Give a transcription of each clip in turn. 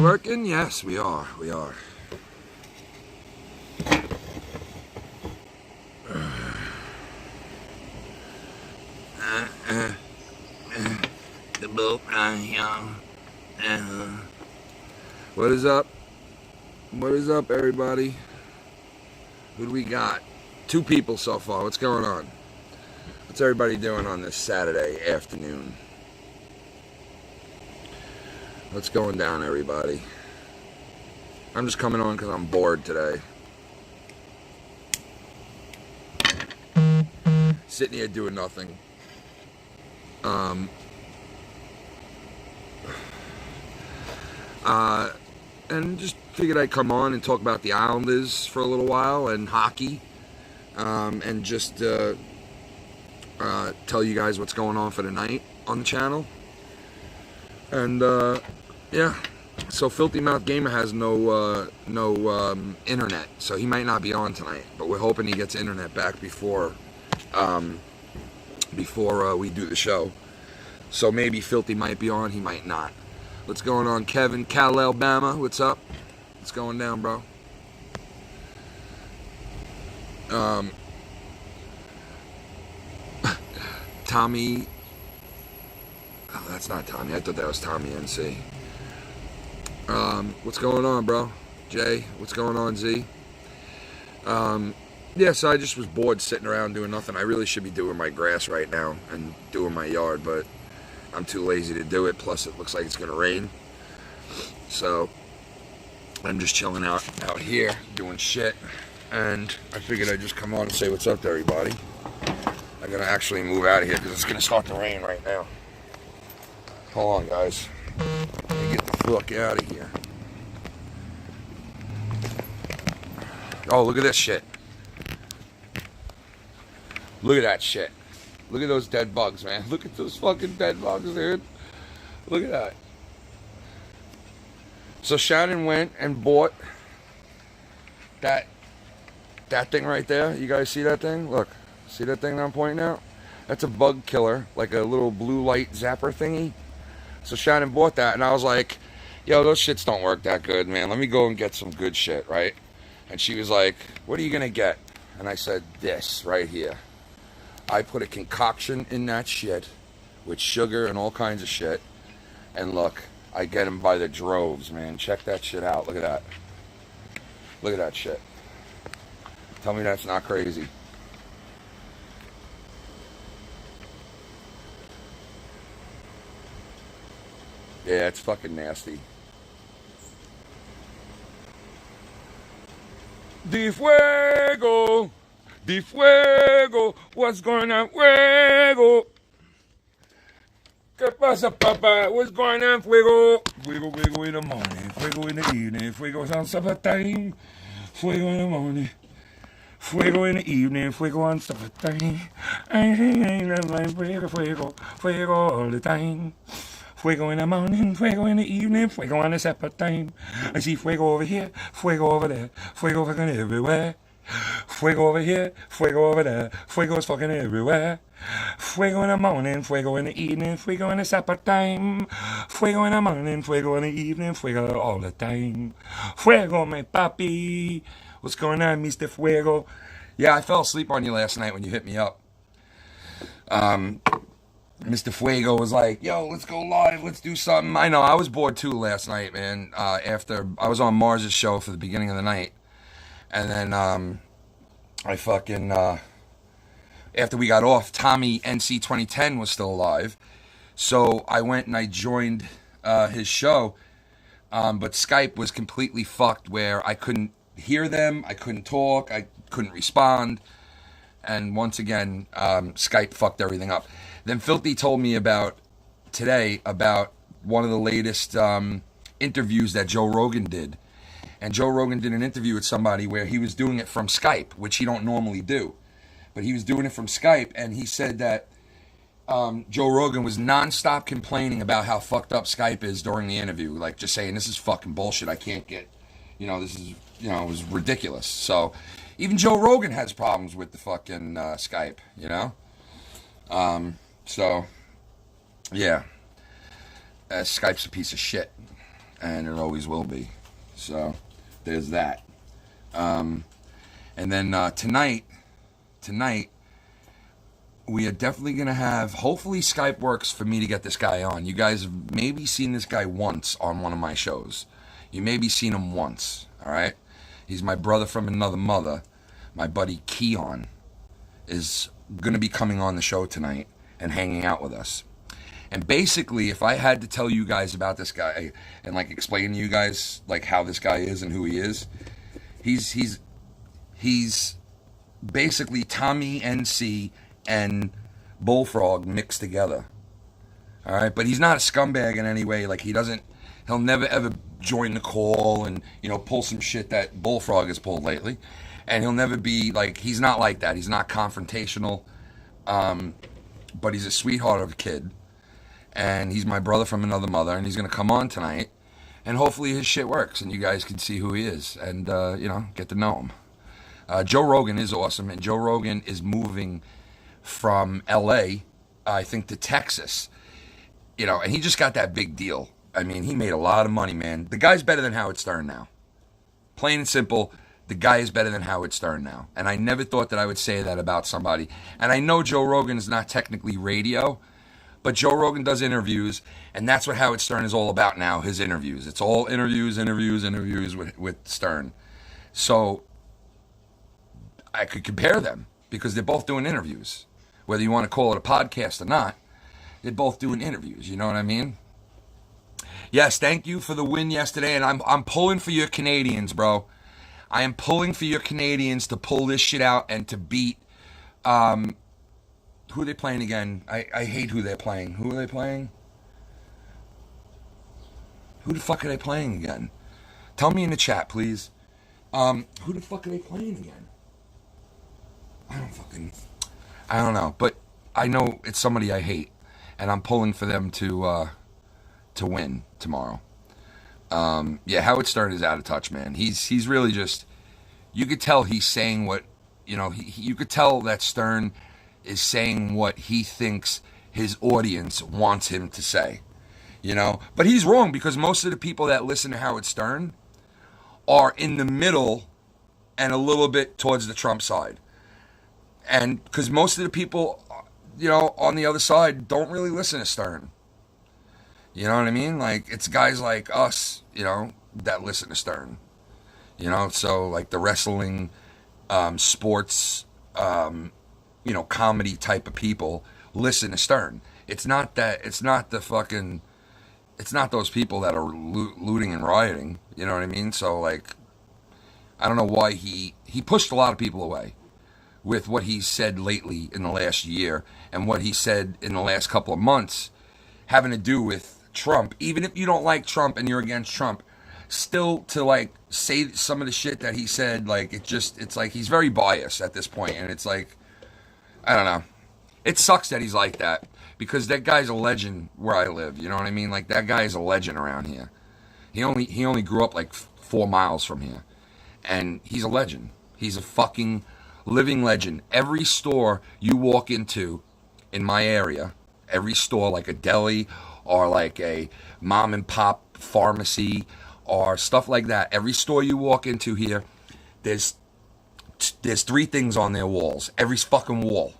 working? Yes, we are. We are. The boat on here. What is up? What is up, everybody? Who do we got? 2 people so far. What's going on? What's everybody doing on this Saturday afternoon? What's going down, everybody? I'm just coming on because I'm bored today. Sitting here doing nothing. And just figured I'd come on and talk about the Islanders for a little while and hockey, and just tell you guys what's going on for the night on the channel. And yeah, so Filthy Mouth Gamer has no internet, so he might not be on tonight. But we're hoping he gets internet back before we do the show. So maybe Filthy might be on, he might not. What's going on, Kevin? Cal, Alabama, what's up? What's going down, bro? Tommy. Oh, that's not Tommy. I thought that was Tommy NC. What's going on, bro? Jay, what's going on, Z? Yeah, so I just was bored sitting around doing nothing. I really should be doing my grass right now and doing my yard, but I'm too lazy to do it. Plus, it looks like it's going to rain. So, I'm just chilling out here doing shit. And I figured I'd just come on and say what's up to everybody. I'm going to actually move out of here because it's going to start to rain right now. Hold on, guys. Let me get the fuck out of here. Oh, look at this shit. Look at that shit. Look at those dead bugs, man. Look at those fucking dead bugs, dude. Look at that. So Shannon went and bought that thing right there. You guys see that thing? Look. See that thing that I'm pointing out? That's a bug killer, like a little blue light zapper thingy. So Shannon bought that, and I was like, yo, those shits don't work that good, man. Let me go and get some good shit, right? And she was like, what are you going to get? And I said, this right here. I put a concoction in that shit with sugar and all kinds of shit. And look, I get them by the droves, man. Check that shit out. Look at that. Look at that shit. Tell me that's not crazy. Yeah, it's fucking nasty. Di fuego. Di fuego, what's going on, fuego? ¿Qué pasa, papa? What's going on, fuego? Fuego, fuego in the morning, fuego in the evening, fuego on supper time, fuego in the morning, fuego in the evening, fuego on supper time. I ain't like fuego, fuego, fuego all the time. Fuego in the morning, fuego in the evening, fuego on the supper time. I see fuego over here, fuego over there, fuego fucking everywhere. Fuego over here, fuego over there, fuego is fucking everywhere. Fuego in the morning, fuego in the evening, fuego in the supper time. Fuego in the morning, fuego in the evening, fuego all the time. Fuego, my papi. What's going on, Mr. Fuego? Yeah, I fell asleep on you last night when you hit me up. Mr. Fuego was like, yo, let's go live, let's do something. I know, I was bored too last night, man. After I was on Mars's show for the beginning of the night. And then I fucking, after we got off, Tommy NC 2010 was still alive. So I went and I joined his show. But Skype was completely fucked where I couldn't hear them, I couldn't talk, I couldn't respond. And once again, Skype fucked everything up. Then Filthy told me today about one of the latest interviews that Joe Rogan did. And Joe Rogan did an interview with somebody where he was doing it from Skype, which he don't normally do. But he was doing it from Skype, and he said that Joe Rogan was nonstop complaining about how fucked up Skype is during the interview. Like, just saying, this is fucking bullshit. I can't get, this is, it was ridiculous. So, even Joe Rogan has problems with the fucking Skype, So, yeah. Skype's a piece of shit. and it always will be. So there's that. And then tonight, we are definitely going to have, hopefully Skype works for me to get this guy on. You guys have maybe seen this guy once on one of my shows. You maybe seen him once, all right? He's my brother from another mother. My buddy Keon is going to be coming on the show tonight and hanging out with us. And basically, if I had to tell you guys about this guy and like explain to you guys like how this guy is and who he is, he's basically Tommy NC and Bullfrog mixed together. All right, but he's not a scumbag in any way. Like he'll never ever join the call and pull some shit that Bullfrog has pulled lately. And he'll never be like, he's not like that. He's not confrontational. But he's a sweetheart of a kid. And he's my brother from another mother. And he's going to come on tonight. And hopefully his shit works. And you guys can see who he is. And, get to know him. Joe Rogan is awesome. And Joe Rogan is moving from L.A., I think, to Texas. And he just got that big deal. I mean, he made a lot of money, man. The guy's better than Howard Stern now. Plain and simple. The guy is better than Howard Stern now. And I never thought that I would say that about somebody. And I know Joe Rogan is not technically radio, but Joe Rogan does interviews, and that's what Howard Stern is all about now, his interviews. It's all interviews with Stern. So I could compare them because they're both doing interviews. Whether you want to call it a podcast or not, they're both doing interviews. You know what I mean? Yes, thank you for the win yesterday, and I'm pulling for your Canadians, bro. I am pulling for your Canadians to pull this shit out and to beat, who are they playing again? I hate who they're playing. Who are they playing? Who the fuck are they playing again? Tell me in the chat, please. Who the fuck are they playing again? I don't know. But I know it's somebody I hate, and I'm pulling for them to win tomorrow. Howard Stern is out of touch, man. He's really just, you could tell he's saying what, you could tell that Stern is saying what he thinks his audience wants him to say, But he's wrong because most of the people that listen to Howard Stern are in the middle and a little bit towards the Trump side. And because most of the people, on the other side don't really listen to Stern. You know what I mean? Like, it's guys like us, that listen to Stern. So, like, the wrestling, sports, comedy type of people listen to Stern. It's not those people that are looting and rioting. You know what I mean? So, like, I don't know why he pushed a lot of people away with what he said lately in the last year and what he said in the last couple of months having to do with Trump. Even if you don't like Trump and you're against Trump, still to like say some of the shit that he said, like it's like he's very biased at this point, and it's like, I don't know. It sucks that he's like that because that guy's a legend where I live. You know what I mean? Like, that guy is a legend around here. He only grew up like 4 miles from here, and he's a legend. He's a fucking living legend. Every store you walk into in my area, every store, like a deli or like a mom and pop pharmacy or stuff like that, every store you walk into here, there's 3 things on their walls. Every fucking wall.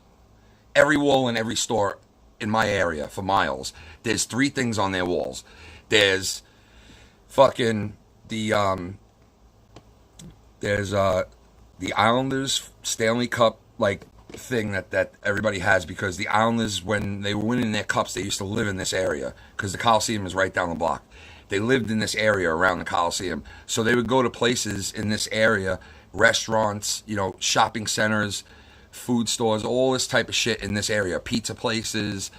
Every wall in every store in my area for miles, there's 3 things on their walls. There's fucking the Islanders Stanley Cup like thing that everybody has, because the Islanders, when they were winning their cups, they used to live in this area because the Coliseum is right down the block. They lived in this area around the Coliseum, so they would go to places in this area, restaurants, shopping centers, food stores, all this type of shit in this area, pizza places,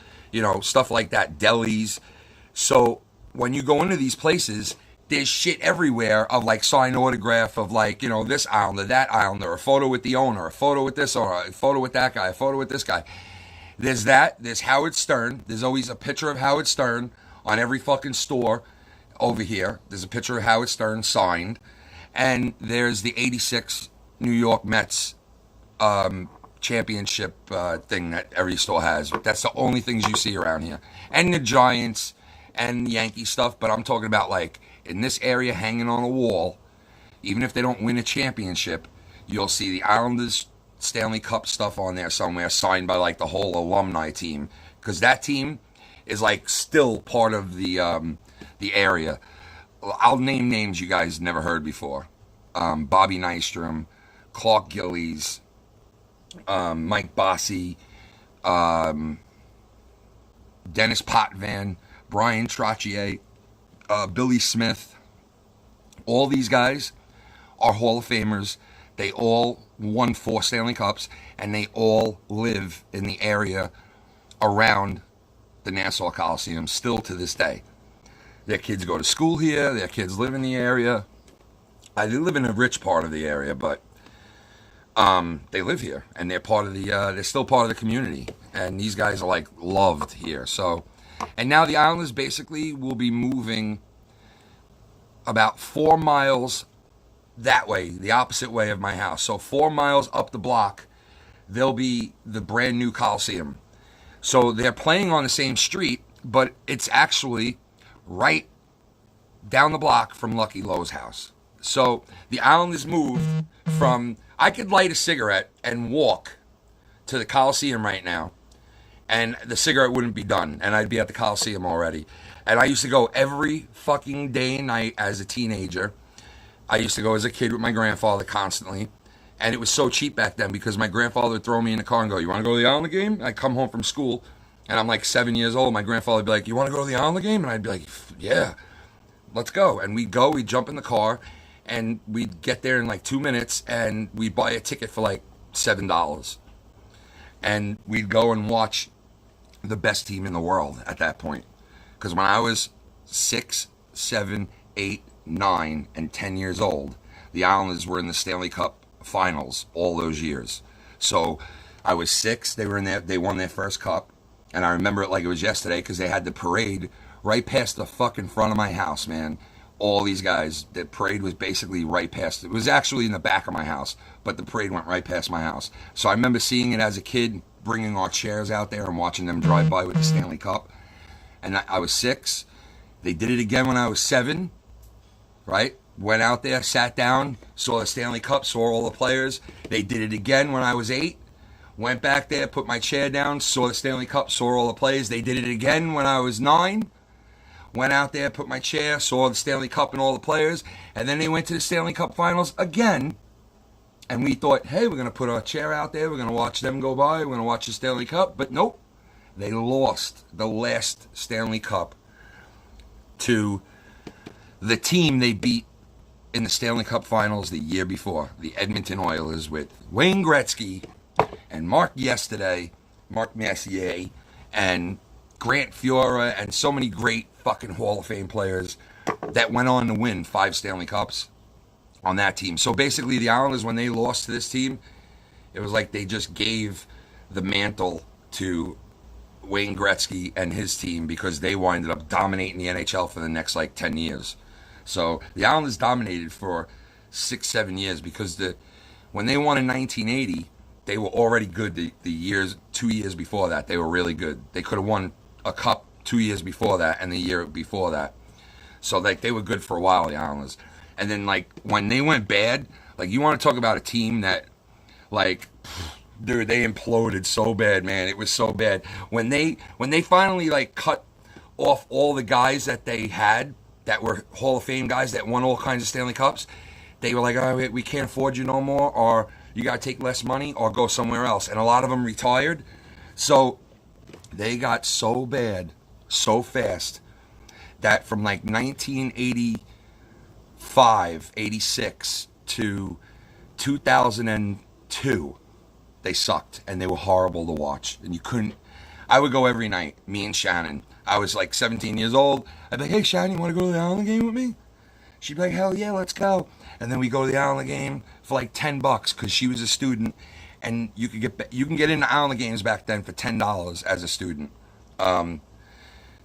stuff like that, delis. So when you go into these places, there's shit everywhere of like signed autograph of like, this Islander, that Islander, a photo with the owner, a photo with this or a photo with that guy, a photo with this guy. There's Howard Stern. There's always a picture of Howard Stern on every fucking store over here. There's a picture of Howard Stern signed. And there's the 86 New York Mets championship thing that every store has. That's the only things you see around here. And the Giants and Yankee stuff, but I'm talking about like in this area hanging on a wall, even if they don't win a championship, you'll see the Islanders Stanley Cup stuff on there somewhere, signed by like the whole alumni team, because that team is like still part of the area. I'll name names you guys never heard before: Bobby Nystrom, Clark Gillies, Mike Bossy, Dennis Potvin, Brian Trottier, Billy Smith. All these guys are Hall of Famers. They all won 4 Stanley Cups, and they all live in the area around the Nassau Coliseum still to this day. Their kids go to school here. Their kids live in the area. They live in a rich part of the area, but they live here, and they're part of the. They're still part of the community, and these guys are like loved here. So, and now the Islanders basically will be moving about 4 miles that way, the opposite way of my house. So 4 miles up the block, there'll be the brand new Coliseum. So they're playing on the same street, but it's actually right down the block from Lucky Lowe's house. So the Islanders moved from, I could light a cigarette and walk to the Coliseum right now, and the cigarette wouldn't be done, and I'd be at the Coliseum already. And I used to go every fucking day and night as a teenager. I used to go as a kid with my grandfather constantly. And it was so cheap back then because my grandfather would throw me in the car and go, "You want to go to the Islander game?" And I'd come home from school, and I'm like 7 years old. My grandfather would be like, "You want to go to the Islander game?" And I'd be like, "Yeah, let's go." And we'd go, we'd jump in the car, and we'd get there in like 2 minutes, and we'd buy a ticket for like $7. And we'd go and watch the best team in the world at that point. Because when I was 6, 7, 8, 9, and 10 years old, the Islanders were in the Stanley Cup Finals all those years. So I was 6. They won their first cup, and I remember it like it was yesterday because they had the parade right past the fucking front of my house, man. All these guys, the parade was basically right past. It was actually in the back of my house, but the parade went right past my house. So I remember seeing it as a kid, bringing our chairs out there and watching them drive by with the Stanley Cup. And I was 6. They did it again when I was 7, right? Went out there, sat down, saw the Stanley Cup, saw all the players. They did it again when I was 8. Went back there, put my chair down, saw the Stanley Cup, saw all the players. They did it again when I was 9. Went out there, put my chair, saw the Stanley Cup and all the players. And then they went to the Stanley Cup Finals again. And we thought, hey, we're going to put our chair out there. We're going to watch them go by. We're going to watch the Stanley Cup. But nope. They lost the last Stanley Cup to the team they beat in the Stanley Cup Finals the year before, the Edmonton Oilers, with Wayne Gretzky and Mark Messier, and Grant Fuhrer, and so many great fucking Hall of Fame players that went on to win 5 Stanley Cups on that team. So basically, the Islanders, when they lost to this team, it was like they just gave the mantle to Wayne Gretzky and his team because they winded up dominating the NHL for the next like 10 years. So the Islanders dominated for 6, 7 years because when they won in 1980, they were already good. The 2 years before that, they were really good. They could have won a cup 2 years before that and the year before that. So like they were good for a while, the Islanders. And then like when they went bad, like you want to talk about a team that like, dude, they imploded so bad, man. It was so bad. When they finally like cut off all the guys that they had that were Hall of Fame guys that won all kinds of Stanley Cups, they were like, "Oh, we can't afford you no more, or you got to take less money or go somewhere else." And a lot of them retired. So they got so bad so fast that from like 1985, 86 to 2002, they sucked, and they were horrible to watch. And you couldn't. I would go every night, me and Shannon. I was like 17 years old. I'd be like, "Hey, Shannon, you want to go to the Islander game with me?" She'd be like, "Hell yeah, let's go." And then we go to the Islander game for like $10 because she was a student, and you can get into Islander games back then for $10 as a student.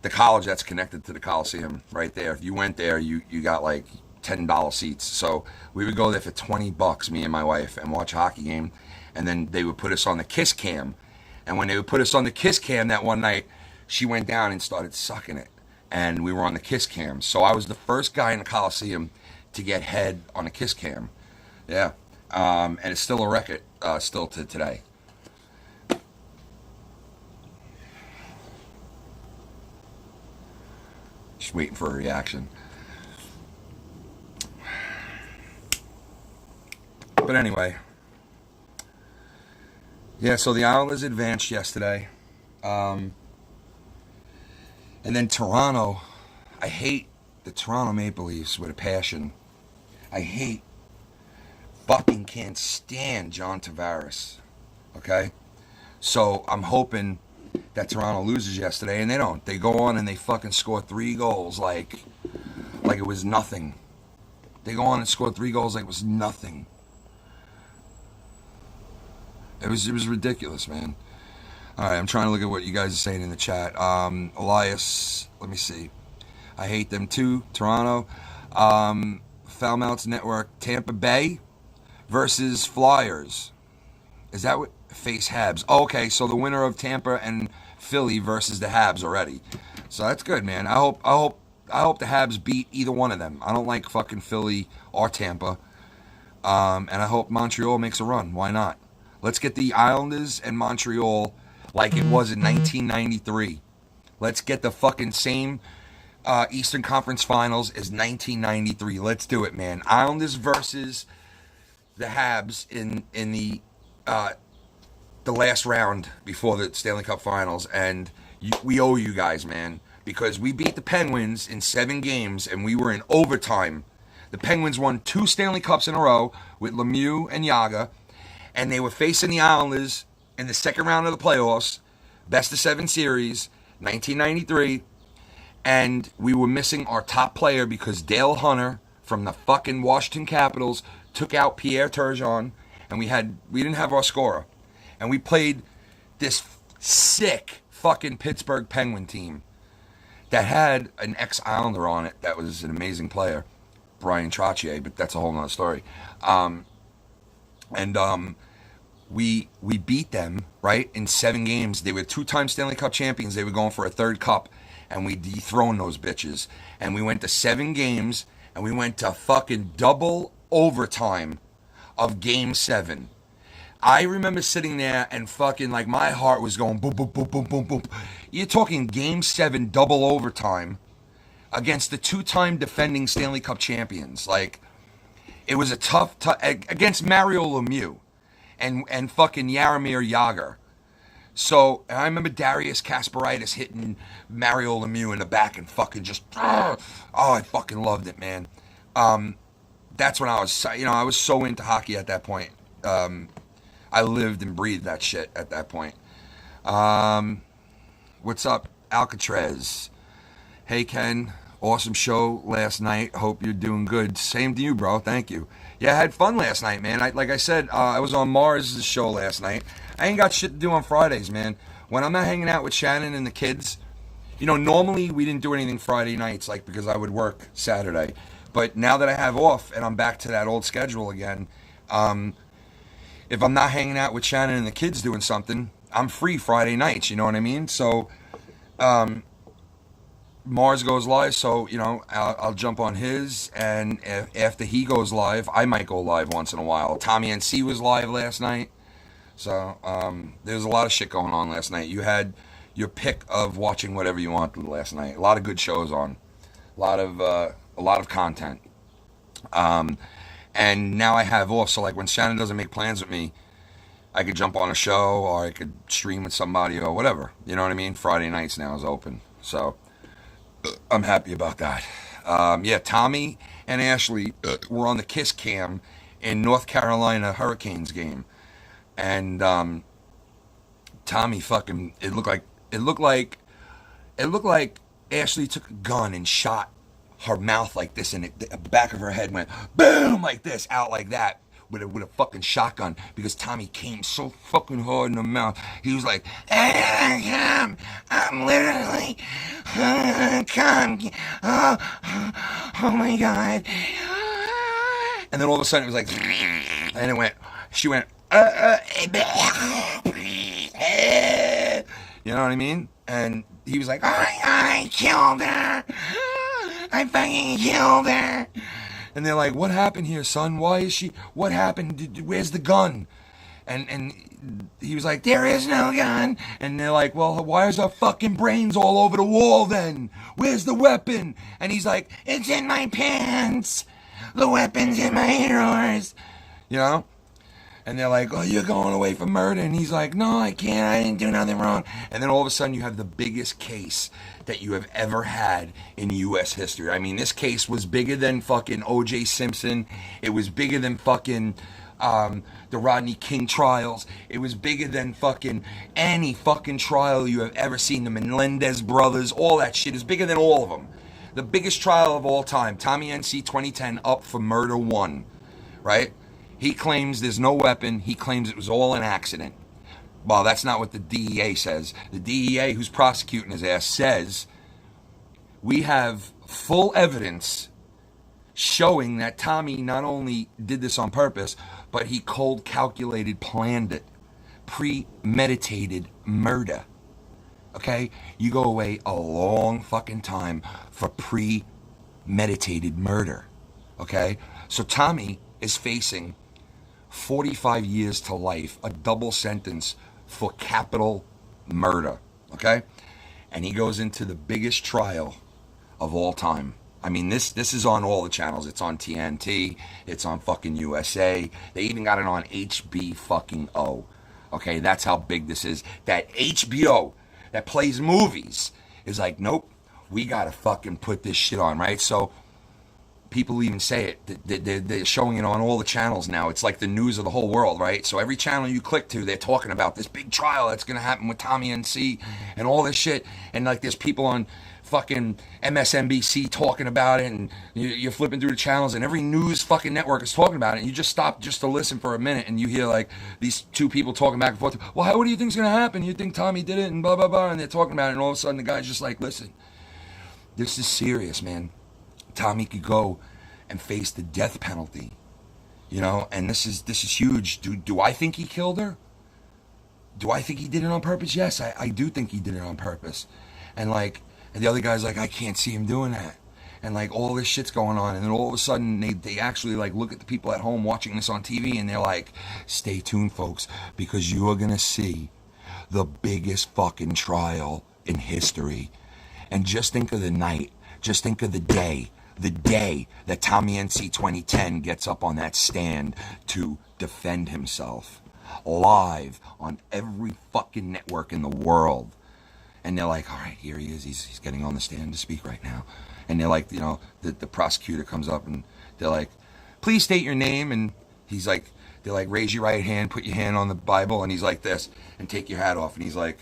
The college that's connected to the Coliseum right there. If you went there, you got like $10 seats. So we would go there for $20, me and my wife, and watch a hockey game. And then they would put us on the Kiss Cam. And when they would put us on the Kiss Cam that one night, she went down and started sucking it. and we were on the kiss cam. So I was the first guy in the Coliseum to get head on a kiss cam. Yeah. And it's still a record, still to today. Just waiting for a reaction. But anyway. Yeah, so the Islanders advanced yesterday. And then Toronto. I hate the Toronto Maple Leafs with a passion. I fucking can't stand John Tavares. Okay? So I'm hoping that Toronto loses yesterday, and they don't. They go on and they fucking score 3 goals like it was nothing. They go on and score 3 goals like it was nothing. It was ridiculous, man. All right, I'm trying to look at what you guys are saying in the chat. Elias, let me see. I hate them too. Toronto. Foul Mounts Network. Tampa Bay versus Flyers. Is that what? Face Habs. Oh, okay, so the winner of Tampa and Philly versus the Habs already. So that's good, man. I hope the Habs beat either one of them. I don't like fucking Philly or Tampa. And I hope Montreal makes a run. Why not? Let's get the Islanders and Montreal like it was in 1993. Let's get the fucking same Eastern Conference Finals as 1993. Let's do it, man. Islanders versus the Habs in the last round before the Stanley Cup Finals, and we owe you guys, man, because we beat the Penguins in 7 games, and we were in overtime. The Penguins won 2 Stanley Cups in a row with Lemieux and Yaga, and they were facing the Islanders in the second round of the playoffs, best of 7 series, 1993, and we were missing our top player because Dale Hunter from the fucking Washington Capitals took out Pierre Turgeon, and we didn't have our scorer. And we played this sick fucking Pittsburgh Penguin team that had an ex-Islander on it that was an amazing player, Brian Trottier, but that's a whole nother story. We beat them, right, in 7 games. They were 2-time Stanley Cup champions. They were going for a 3rd cup, and we dethroned those bitches. And we went to 7 games, and we went to fucking double overtime of Game 7. I remember sitting there and fucking like my heart was going boom, boom, boom, boom, boom, boom. You're talking Game 7 double overtime against the 2-time defending Stanley Cup champions. Like, it was a tough against Mario Lemieux and fucking Jaromir Jagr. So, and I remember Darius Kasparaitis hitting Mario Lemieux in the back and fucking just, I fucking loved it, man. That's when I was so into hockey at that point. I lived and breathed that shit at that point. What's up, Alcatraz? Hey, Ken. Awesome show last night. Hope you're doing good. Same to you, bro. Thank you. Yeah, I had fun last night, man. Like I said, I was on Mars' show last night. I ain't got shit to do on Fridays, man. When I'm not hanging out with Shannon and the kids, normally we didn't do anything Friday nights, like, because I would work Saturday. But now that I have off and I'm back to that old schedule again, if I'm not hanging out with Shannon and the kids doing something, I'm free Friday nights, you know what I mean? So, Mars goes live, so, I'll jump on his, and after he goes live, I might go live once in a while. Tommy NC was live last night, so, there's a lot of shit going on last night. You had your pick of watching whatever you wanted last night. A lot of good shows on. A lot of content. And now I have off, so like when Shannon doesn't make plans with me, I could jump on a show or I could stream with somebody or whatever. You know what I mean? Friday nights now is open. So I'm happy about that. Yeah, Tommy and Ashley were on the Kiss Cam in North Carolina Hurricanes game. And Tommy fucking, it looked like Ashley took a gun and shot her mouth like this, and the back of her head went boom like this, out like that, with a fucking shotgun, because Tommy came so fucking hard in the mouth. He was like, I'm literally, come, oh my God. And then all of a sudden it was like, and she went, you know what I mean? And he was like, I killed her. I fucking killed her. And they're like, what happened here, son? Why is she, what happened? Where's the gun? And he was like, there is no gun. And they're like, well, why is her fucking brains all over the wall then? Where's the weapon? And he's like, it's in my pants. The weapon's in my drawers. You know? And they're like, oh, you're going away for murder. And he's like, no, I can't. I didn't do nothing wrong. And then all of a sudden you have the biggest case that you have ever had in U.S. history. I mean, this case was bigger than fucking O.J. Simpson. It was bigger than fucking the Rodney King trials. It was bigger than fucking any fucking trial you have ever seen. The Menendez brothers, all that shit is bigger than all of them. The biggest trial of all time. Tommy NC 2010 up for murder 1, right? He claims there's no weapon. He claims it was all an accident. Well, that's not what the DEA says. The DEA, who's prosecuting his ass, says we have full evidence showing that Tommy not only did this on purpose, but he cold calculated, planned it. Premeditated murder. Okay? You go away a long fucking time for premeditated murder. Okay? So Tommy is facing 45 years to life, a double sentence for capital murder. Okay? And he goes into the biggest trial of all time. I mean, this is on all the channels. It's on TNT. It's on fucking USA. They even got it on HB fucking O. Okay, that's how big this is. That HBO that plays movies is like, nope, we gotta fucking put this shit on, right? So people even say it. They're showing it on all the channels now. It's like the news of the whole world, right? So every channel you click to, they're talking about this big trial that's gonna happen with Tommy NC and all this shit. And like there's people on fucking MSNBC talking about it, and you're flipping through the channels, and every news fucking network is talking about it, and you just stop just to listen for a minute, and you hear like these two people talking back and forth. Well, what do you think's gonna happen? You think Tommy did it, and blah blah blah, and they're talking about it, and all of a sudden the guy's just like, listen, this is serious, man. Tommy could go and face the death penalty, you know, and this is huge. Do I think he killed her? Do I think he did it on purpose? Yes, I do think he did it on purpose, and like. And the other guy's like, I can't see him doing that. And like all this shit's going on. And then all of a sudden they actually like look at the people at home watching this on TV, and they're like, stay tuned, folks, because you are going to see the biggest fucking trial in history. And just think of the night. Just think of the day that Tommy NC 2010 gets up on that stand to defend himself. Live on every fucking network in the world. And they're like, all right, here he is. He's getting on the stand to speak right now. And they're like, you know, the prosecutor comes up and they're like, please state your name. And he's like, they're like, raise your right hand, put your hand on the Bible. And he's like this, and take your hat off. And he's like,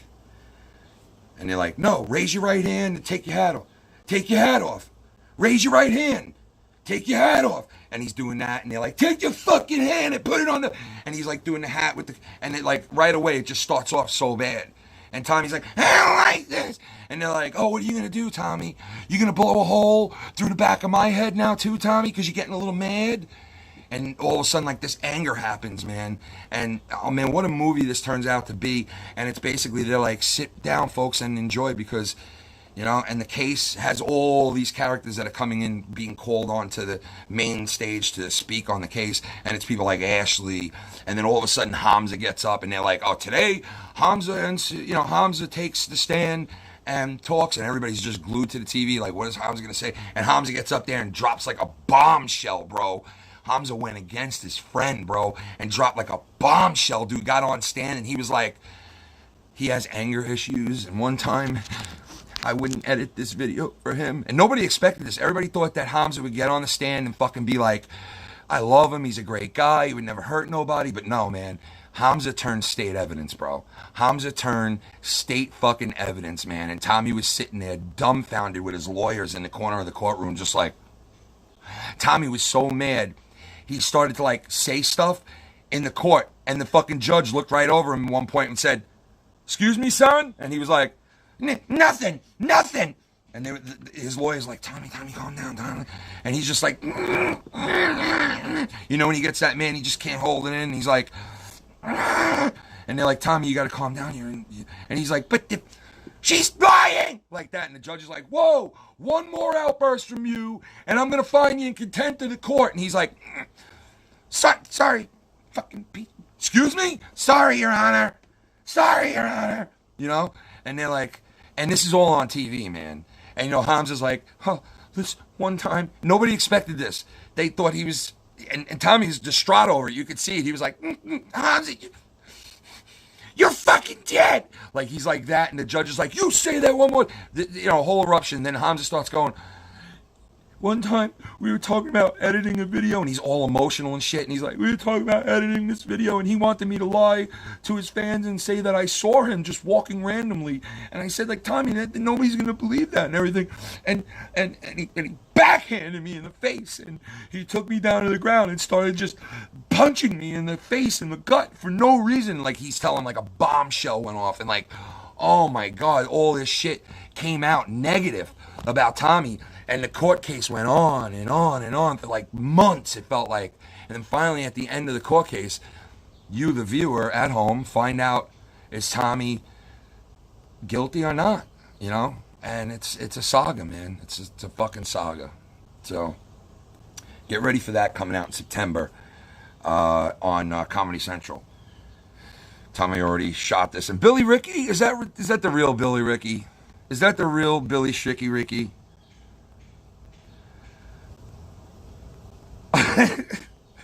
and they're like, no, raise your right hand and take your hat off. Take your hat off. Raise your right hand. Take your hat off. And he's doing that. And they're like, take your fucking hand and put it on the, and he's like doing the hat with the, and it like right away, it just starts off so bad. And Tommy's like, I don't like this. And they're like, oh, what are you going to do, Tommy? You going to blow a hole through the back of my head now too, Tommy, because you're getting a little mad? And all of a sudden, like, this anger happens, man. And, oh, man, what a movie this turns out to be. And it's basically, they're like, sit down, folks, and enjoy, because, you know, and the case has all these characters that are coming in, being called on to the main stage to speak on the case. And it's people like Ashley. And then all of a sudden, Hamza gets up, and they're like, oh, today, Hamza takes the stand and talks, and everybody's just glued to the TV, like, what is Hamza going to say? And Hamza gets up there and drops like a bombshell, bro. Hamza went against his friend, bro, and dropped like a bombshell. Dude got on stand, and he was like, he has anger issues, and one time I wouldn't edit this video for him. And nobody expected this. Everybody thought that Hamza would get on the stand and fucking be like, I love him, he's a great guy, he would never hurt nobody. But no, man. Hamza turned state evidence, bro. Hamza turned state fucking evidence, man. And Tommy was sitting there dumbfounded with his lawyers in the corner of the courtroom, just like, Tommy was so mad. He started to like say stuff in the court, and the fucking judge looked right over him at one point and said, excuse me, son? And he was like, nothing. And his lawyer's like, Tommy, calm down, Tommy. And he's just like, you know, when he gets that, man, he just can't hold it in. He's like, and they're like, Tommy, you got to calm down here. And he's like, but she's lying, like that. And the judge is like, whoa, one more outburst from you, and I'm going to find you in contempt of the court. And he's like, sorry, fucking Pete. Excuse me? Sorry, Your Honor. Sorry, Your Honor. You know? And they're like, and this is all on TV, man. And, you know, Hamza's like, this one time, nobody expected this. They thought he was, and Tommy's distraught over it. You could see it. He was like, Hamza, you're fucking dead. Like, he's like that, and the judge is like, you say that one more. You know, whole eruption. Then Hamza starts going, one time, we were talking about editing a video, and he's all emotional and shit, and he's like, we were talking about editing this video, and he wanted me to lie to his fans and say that I saw him just walking randomly, and I said, like, Tommy, nobody's going to believe that and everything, and he backhanded me in the face, and he took me down to the ground and started just punching me in the face and the gut for no reason, like, he's telling, like, a bombshell went off, and, like, oh my God, all this shit came out negative about Tommy. And the court case went on and on and on for like months, it felt like. And then finally at the end of the court case, you, the viewer at home, find out, is Tommy guilty or not, you know? And it's a saga, man. It's a fucking saga. So get ready for that coming out in September on Comedy Central. Tommy already shot this. And Billy Ricky, is that the real Billy Ricky? Is that the real Billy Shicky Ricky?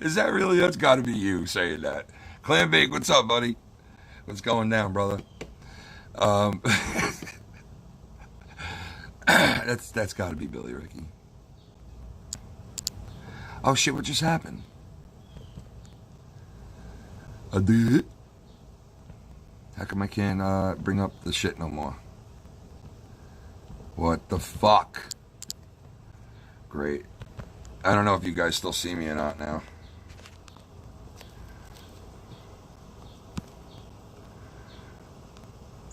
Is that really? That's got to be you saying that. Clam Bake, what's up, buddy? What's going down, brother? That's got to be Billy Ricky. Oh shit! What just happened? I did. How come I can't bring up the shit no more? What the fuck? Great. I don't know if you guys still see me or not now.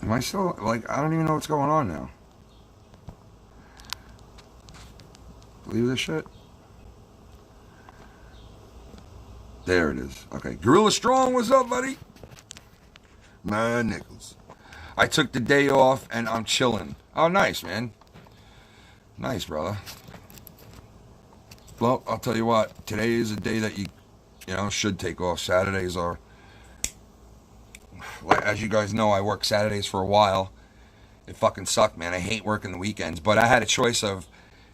Am I still, like, I don't even know what's going on now. Believe this shit? There it is. Okay. Gorilla Strong, what's up, buddy? My nickels. I took the day off and I'm chilling. Oh, nice, man. Nice, brother. Well, I'll tell you what, today is a day that you should take off. Saturdays are, as you guys know, I work Saturdays for a while. It fucking sucked, man. I hate working the weekends, but I had a choice of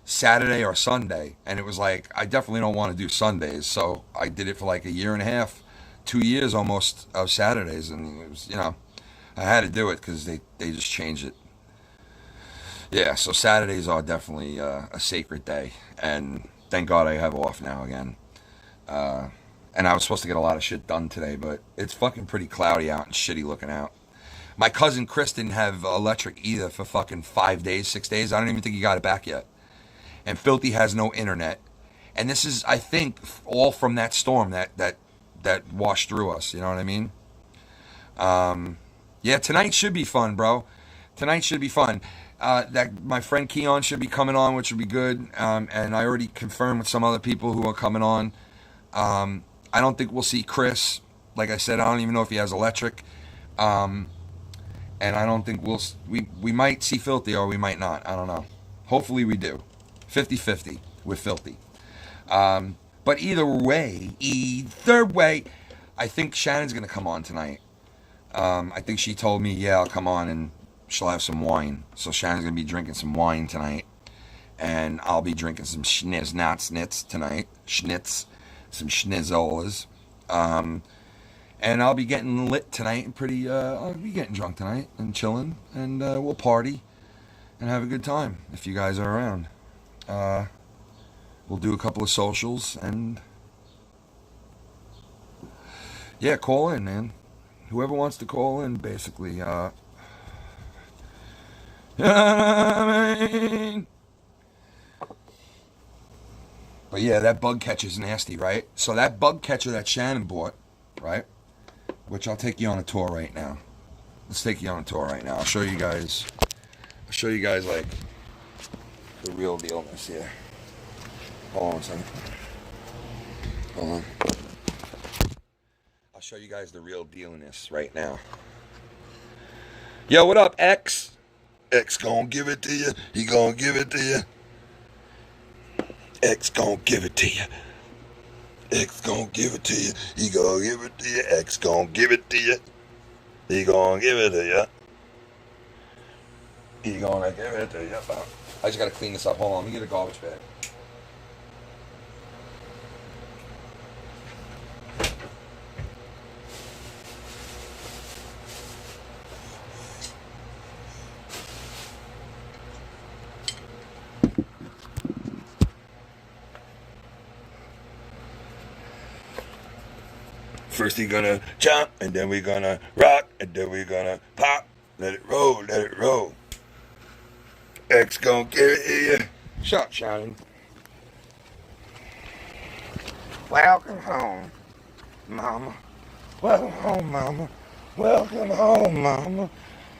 Saturday or Sunday, and it was like, I definitely don't want to do Sundays, so I did it for like a year and a half, 2 years almost of Saturdays, and it was, I had to do it because they just changed it. Yeah, so Saturdays are definitely a sacred day, and thank God I have off now again. And I was supposed to get a lot of shit done today, but it's fucking pretty cloudy out and shitty looking out. My cousin Chris didn't have electric either for fucking 5 days, 6 days. I don't even think he got it back yet. And Filthy has no internet. And this is, I think, all from that storm that washed through us. You know what I mean? Yeah, tonight should be fun, bro. Tonight should be fun. That my friend Keon should be coming on, which would be good. And I already confirmed with some other people who are coming on. I don't think we'll see Chris. Like I said, I don't even know if he has electric. And I don't think we might see Filthy or we might not. I don't know. Hopefully we do. 50-50 with Filthy. But either way, I think Shannon's going to come on tonight. I think she told me, yeah, I'll come on and she'll have some wine. So Shannon's going to be drinking some wine tonight. And I'll be drinking some schnitz, not snitz tonight. Schnitz. Some schnizzolas. And I'll be getting lit tonight and I'll be getting drunk tonight and chilling. And we'll party and have a good time if you guys are around. We'll do a couple of socials and yeah, call in, man. Whoever wants to call in, basically. I mean, but yeah, that bug catcher's nasty, right? So that bug catcher that Shannon bought, right? Which I'll take you on a tour right now. Let's take you on a tour right now. I'll show you guys like the real dealness here. Hold on a second. Hold on. I'll show you guys the real dealness right now. Yo, what up, X? X gon' give it to you. He gon' give it to you. X gon' give it to you. X gon' give it to you. He gon' give it to you. X gon' give it to you. He gon' give it to you. He gonna give it to you. I just gotta clean this up. Hold on, let me get a garbage bag. First we gonna jump, and then we gonna rock, and then we gonna pop. Let it roll, let it roll. X gon' give it to you. Shut up, Shannon. Welcome home, Mama. Welcome home, Mama. Welcome home, Mama.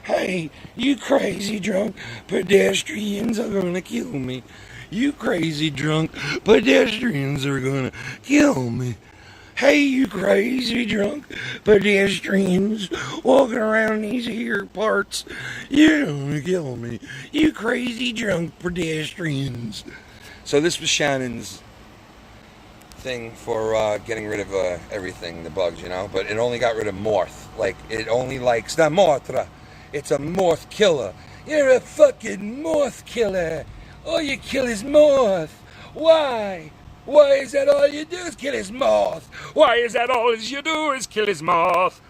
Hey, you crazy drunk pedestrians are gonna kill me. You crazy drunk pedestrians are gonna kill me. Hey, you crazy drunk pedestrians walking around these here parts. You're gonna kill me. You crazy drunk pedestrians. So this was Shannon's thing for getting rid of everything, the bugs, you know. But it only got rid of moth. Like, it only likes the mothra. It's a moth killer. You're a fucking moth killer. All you kill is moth. Why? Why is that all you do is kill his moth? Why is that all you do is kill his moth?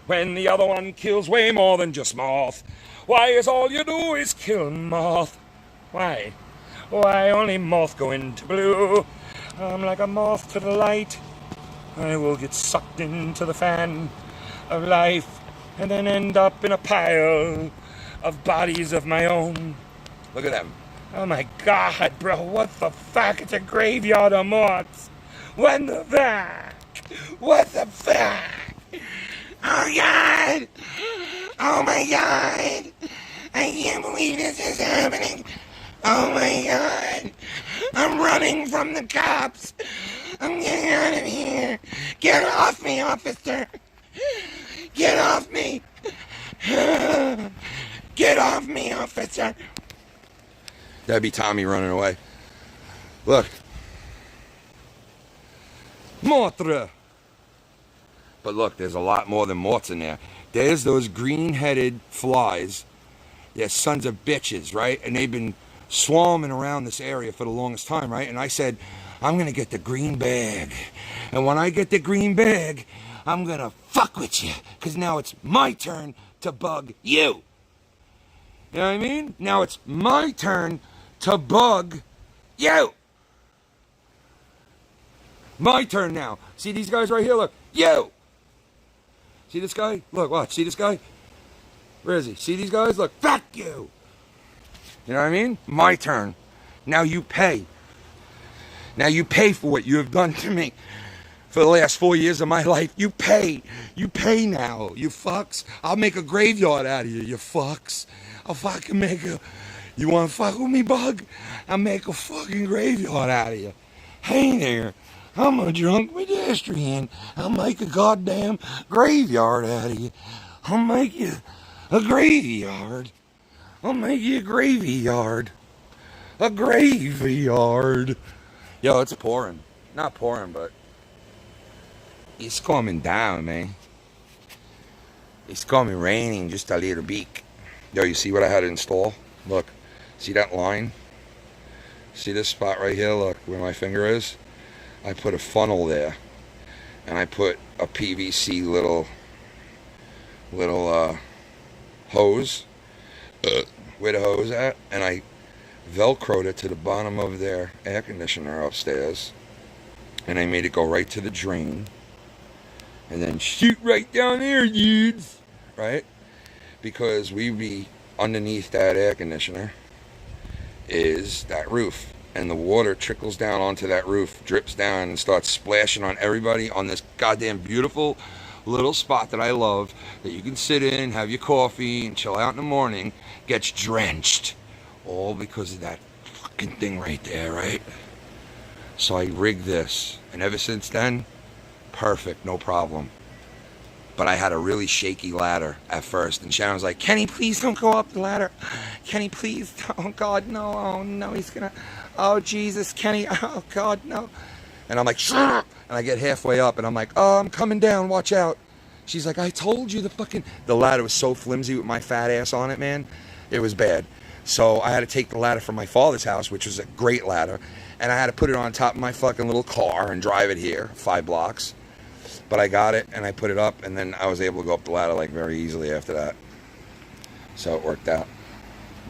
When the other one kills way more than just moth. Why is all you do is kill moth? Why? Why only moth go into blue? I'm like a moth to the light. I will get sucked into the fan of life and then end up in a pile of bodies of my own. Look at them. Oh my God, bro, what the fuck? It's a graveyard of moths. What the fuck? What the fuck? Oh God! Oh my God! I can't believe this is happening. Oh my God! I'm running from the cops. I'm getting out of here. Get off me, officer. Get off me. Get off me, officer. That'd be Tommy running away. Look. Mothra. But look, there's a lot more than moths in there. There's those green-headed flies. They're sons of bitches, right? And they've been swarming around this area for the longest time, right? And I said, I'm going to get the green bag. And when I get the green bag, I'm going to fuck with you. Because now it's my turn to bug you. You know what I mean? Now it's my turn to bug you. My turn now. See these guys right here? Look. You. See this guy? Look, watch. See this guy? Where is he? See these guys? Look. Fuck you. You know what I mean? My turn. Now you pay. Now you pay for what you have done to me. For the last 4 years of my life. You pay. You pay now. You fucks. I'll make a graveyard out of you. You fucks. I'll fucking make a... You want to fuck with me, bug? I'll make a fucking graveyard out of you. Hey there. I'm a drunk pedestrian. I'll make a goddamn graveyard out of you. I'll make you a graveyard. I'll make you a graveyard. A graveyard. Yo, it's pouring. Not pouring, but it's coming down, man. It's coming raining just a little bit. Yo, you see what I had to install? Look. See that line? See this spot right here? Look, where my finger is? I put a funnel there. And I put a PVC little hose. Where the hose at? And I Velcroed it to the bottom of their air conditioner upstairs. And I made it go right to the drain. And then shoot right down there, dudes. Right? Because we be underneath that air conditioner is that roof, and the water trickles down onto that roof, drips down and starts splashing on everybody on this goddamn beautiful little spot that I love, that you can sit in, have your coffee and chill out in the morning. Gets drenched, all because of that fucking thing right there, right? So I rigged this, and ever since then, perfect, no problem. but I had a really shaky ladder at first. And Shannon was like, Kenny, please don't go up the ladder. Kenny, please. Oh, God, no. Oh, no, he's going to. Oh, Jesus, Kenny. Oh, God, no. And I'm like, shh. And I get halfway up, and I'm like, oh, I'm coming down. Watch out. She's like, I told you the ladder was so flimsy with my fat ass on it, man. It was bad. So I had to take the ladder from my father's house, which was a great ladder, and I had to put it on top of my fucking little car and drive it here, 5 blocks. But I got it, and I put it up, and then I was able to go up the ladder, like, very easily after that. So it worked out.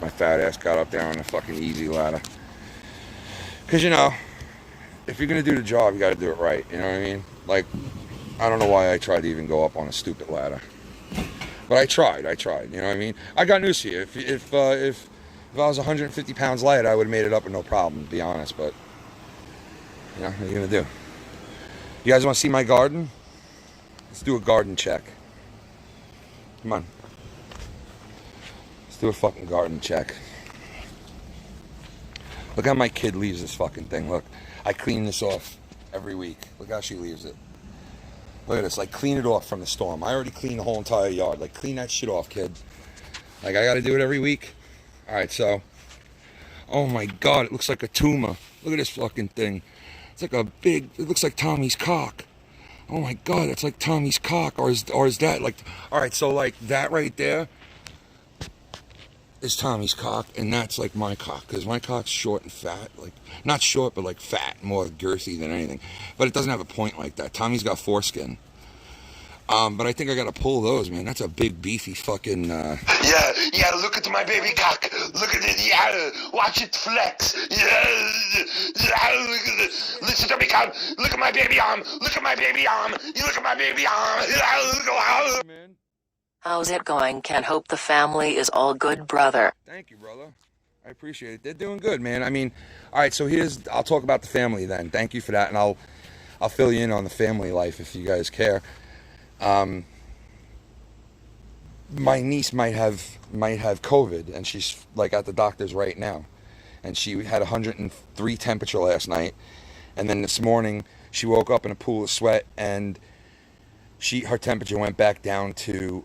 My fat ass got up there on a fucking easy ladder. Because, you know, if you're going to do the job, you got to do it right. You know what I mean? Like, I don't know why I tried to even go up on a stupid ladder. But I tried. You know what I mean? I got news for you. If I was 150 pounds light, I would have made it up with no problem, to be honest. But, you know, what are you going to do? You guys want to see my garden? Let's do a garden check. Come on. Let's do a fucking garden check. Look how my kid leaves this fucking thing. Look, I clean this off every week. Look how she leaves it. Look at this. Like, clean it off from the storm. I already cleaned the whole entire yard. Like, clean that shit off, kid. Like, I got to do it every week. All right, so. Oh, my God. It looks like a tumor. Look at this fucking thing. It's like a big. It looks like Tommy's cock. Oh my God, that's like Tommy's cock, or is that like? All right, so like that right there is Tommy's cock, and that's like my cock, because my cock's short and fat, like not short, but like fat, more girthy than anything. But it doesn't have a point like that. Tommy's got foreskin. But I think I gotta pull those, man. That's a big, beefy fucking. Yeah. Look at my baby cock. Look at it. Yeah. Watch it flex. Yeah. Look at it. Listen to me, cock. Look at my baby arm. Look at my baby arm. You look at my baby arm. How's it going? Can hope the family is all good, brother. Thank you, brother. I appreciate it. They're doing good, man. I mean, all right. So I'll talk about the family then. Thank you for that, and I'll fill you in on the family life if you guys care. My niece might have COVID, and she's like at the doctor's right now, and she had 103 temperature last night, and then this morning she woke up in a pool of sweat, and her temperature went back down to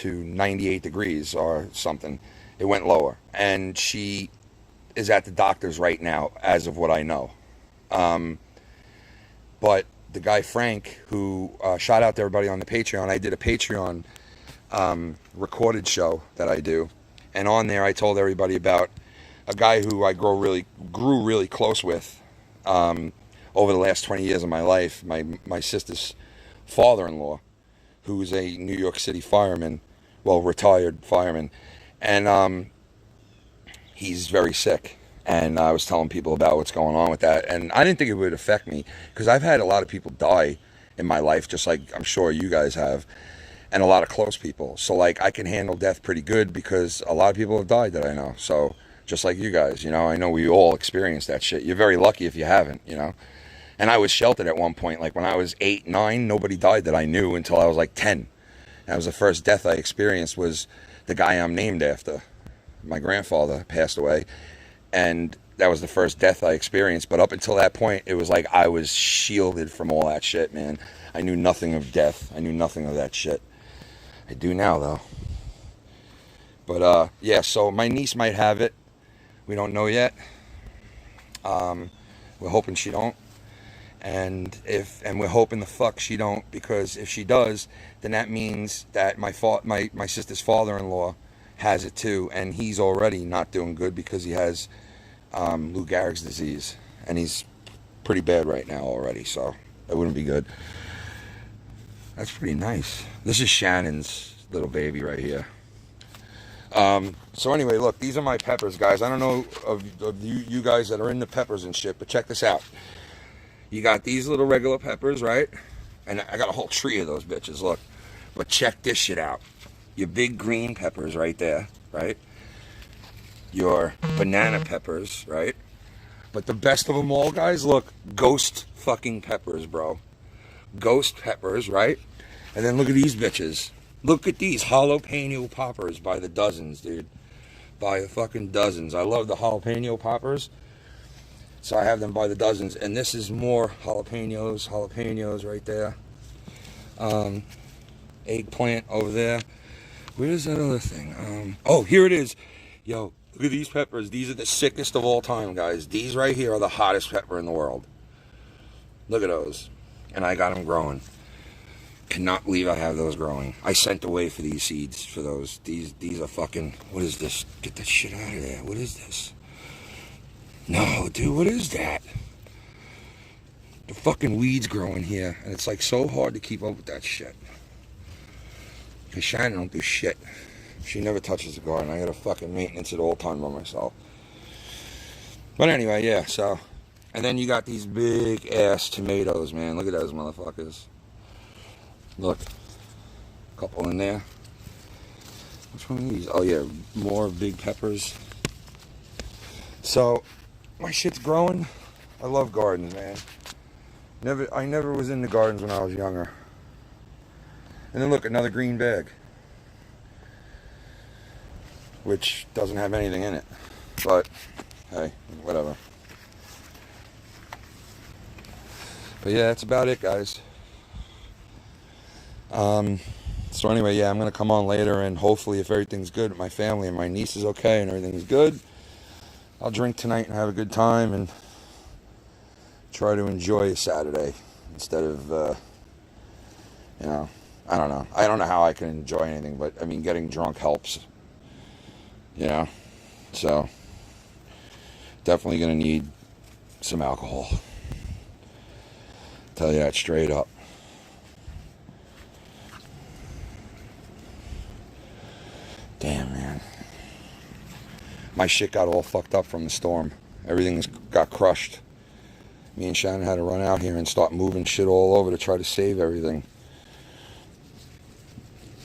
98 degrees or something. It went lower, and she is at the doctor's right now, as of what I know. But the guy Frank, who shout out to everybody on the Patreon. I did a Patreon recorded show that I do, and on there I told everybody about a guy who I grew really close with over the last 20 years of my life. My sister's father-in-law, who's a New York City fireman, well, retired fireman, and he's very sick. And I was telling people about what's going on with that. And I didn't think it would affect me, because I've had a lot of people die in my life, just like I'm sure you guys have, and a lot of close people. So, like, I can handle death pretty good, because a lot of people have died that I know. So, just like you guys, you know, I know we all experienced that shit. You're very lucky if you haven't, you know. And I was sheltered at one point. Like, when I was 8, 9, nobody died that I knew until I was like 10. That was the first death I experienced, was the guy I'm named after. My grandfather passed away. And that was the first death I experienced. But up until that point, it was like I was shielded from all that shit, man. I knew nothing of death. I knew nothing of that shit. I do now, though. But, yeah, so my niece might have it. We don't know yet. We're hoping she don't. And we're hoping the fuck she don't, because if she does, then that means that my sister's father-in-law has it too, and he's already not doing good, because he has Lou Gehrig's disease, and he's pretty bad right now already, so that wouldn't be good. That's pretty nice. This is Shannon's little baby right here. So anyway, look, these are my peppers, guys. I don't know of you guys that are into peppers and shit, but check this out. You got these little regular peppers, right? And I got a whole tree of those bitches, look. But check this shit out. Your big green peppers right there, right? Your banana peppers, right? But the best of them all, guys, look, ghost fucking peppers, bro. Ghost peppers, right? And then look at these bitches. Look at these jalapeno poppers by the dozens, dude. By the fucking dozens. I love the jalapeno poppers. So I have them by the dozens. And this is more jalapenos right there. eggplant over there. Where's that other thing? Oh, here it is. Yo, look at these peppers. These are the sickest of all time, guys. These right here are the hottest pepper in the world. Look at those. And I got them growing. Cannot believe I have those growing. I sent away for these seeds for those. These are fucking... What is this? Get that shit out of there. What is this? No, dude, what is that? The fucking weeds growing here. And it's like so hard to keep up with that shit. Because Shannon don't do shit. She never touches the garden. I gotta fucking maintenance it all the time by myself. But anyway, yeah, so... And then you got these big ass tomatoes, man. Look at those motherfuckers. Look. A couple in there. Which one are these? Oh yeah, more big peppers. So, my shit's growing. I love gardens, man. I never was into gardens when I was younger. And then look, another green bag. Which doesn't have anything in it. But, hey, whatever. But yeah, that's about it, guys. So anyway, yeah, I'm going to come on later, and hopefully if everything's good with my family and my niece is okay and everything's good, I'll drink tonight and have a good time and try to enjoy Saturday instead of, you know, I don't know. I don't know how I can enjoy anything, but, I mean, getting drunk helps, you know, so definitely going to need some alcohol. Tell you that straight up. Damn, man. My shit got all fucked up from the storm. Everything got crushed. Me and Shannon had to run out here and start moving shit all over to try to save everything.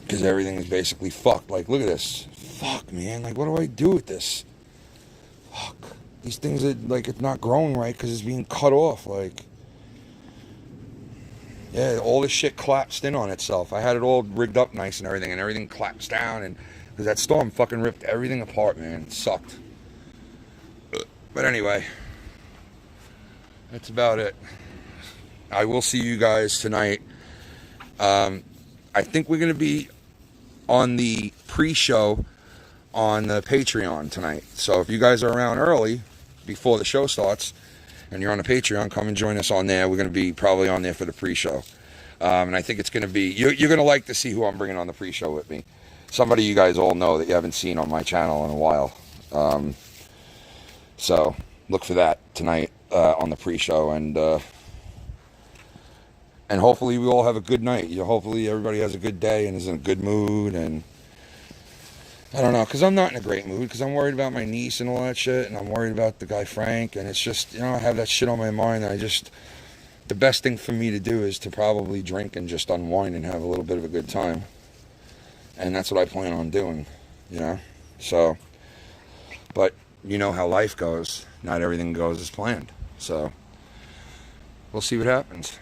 Because everything is basically fucked. Like, look at this. Fuck, man. Like, what do I do with this? Fuck. These things are, like, it's not growing right because it's being cut off. Like, yeah, all this shit collapsed in on itself. I had it all rigged up nice and everything collapsed down, and because that storm fucking ripped everything apart, man. It sucked. But anyway, that's about it. I will see you guys tonight. I think we're going to be on the pre-show on the Patreon tonight. So if you guys are around early, before the show starts, and you're on the Patreon, come and join us on there. We're going to be probably on there for the pre-show. And I think it's going to be... You're going to like to see who I'm bringing on the pre-show with me. Somebody you guys all know that you haven't seen on my channel in a while. So, look for that tonight on the pre-show. And hopefully we all have a good night. Hopefully everybody has a good day and is in a good mood. And I don't know, because I'm not in a great mood, because I'm worried about my niece and all that shit, and I'm worried about the guy Frank, and it's just, you know, I have that shit on my mind, and the best thing for me to do is to probably drink and just unwind and have a little bit of a good time, and that's what I plan on doing, you know, so, but you know how life goes, not everything goes as planned, so, we'll see what happens,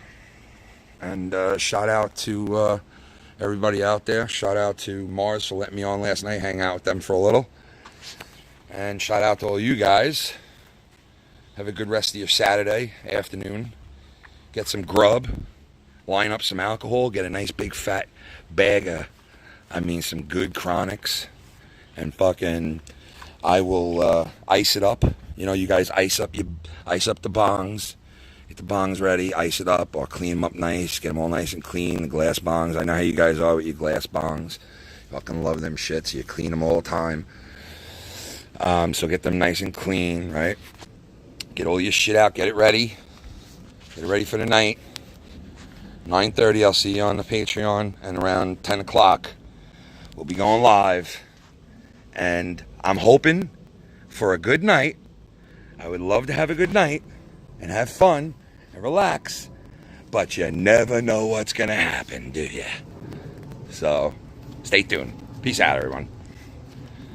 and shout out to, everybody out there. Shout out to Mars for letting me on last night, hang out with them for a little. And shout out to all you guys. Have a good rest of your Saturday afternoon. Get some grub. Line up some alcohol. Get a nice big fat bag of, some good chronics. And fucking, I will ice it up. You know, you guys ice up the bongs. Get the bongs ready, ice it up, or clean them up nice, get them all nice and clean, the glass bongs. I know how you guys are with your glass bongs. Fucking love them shits, you clean them all the time. So get them nice and clean, right? Get all your shit out, get it ready. Get it ready for the night. 9:30, I'll see you on the Patreon, and around 10 o'clock, we'll be going live. And I'm hoping for a good night. I would love to have a good night and have fun and relax, but you never know what's gonna happen, do you? So stay tuned. Peace out, everyone.